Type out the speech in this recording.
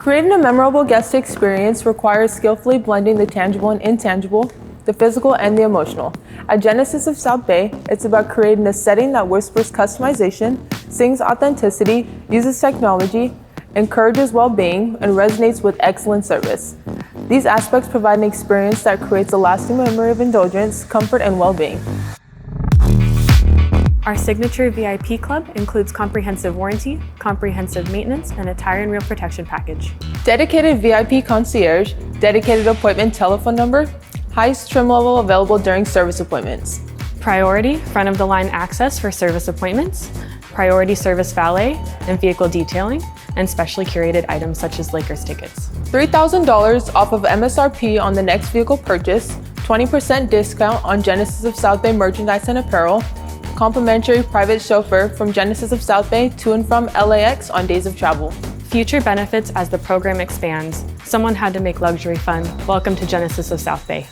Creating a memorable guest experience requires skillfully blending the tangible and intangible, the physical and the emotional. At Genesis of South Bay, it's about creating a setting that whispers customization, sings authenticity, uses technology, encourages well-being, and resonates with excellent service. These aspects provide an experience that creates a lasting memory of indulgence, comfort, and well-being. Our signature VIP club includes comprehensive warranty, comprehensive maintenance, and a tire and wheel protection package. Dedicated VIP Concierge, dedicated appointment telephone number, highest trim level available during service appointments. Priority front-of-the-line access for service appointments, priority service valet and vehicle detailing, and specially curated items such as Lakers tickets. $3,000 off of MSRP on the next vehicle purchase, 20% discount on Genesis of South Bay merchandise and apparel, complimentary private chauffeur from Genesis of South Bay to and from LAX on days of travel. Future benefits as the program expands. Someone had to make luxury fun. Welcome to Genesis of South Bay.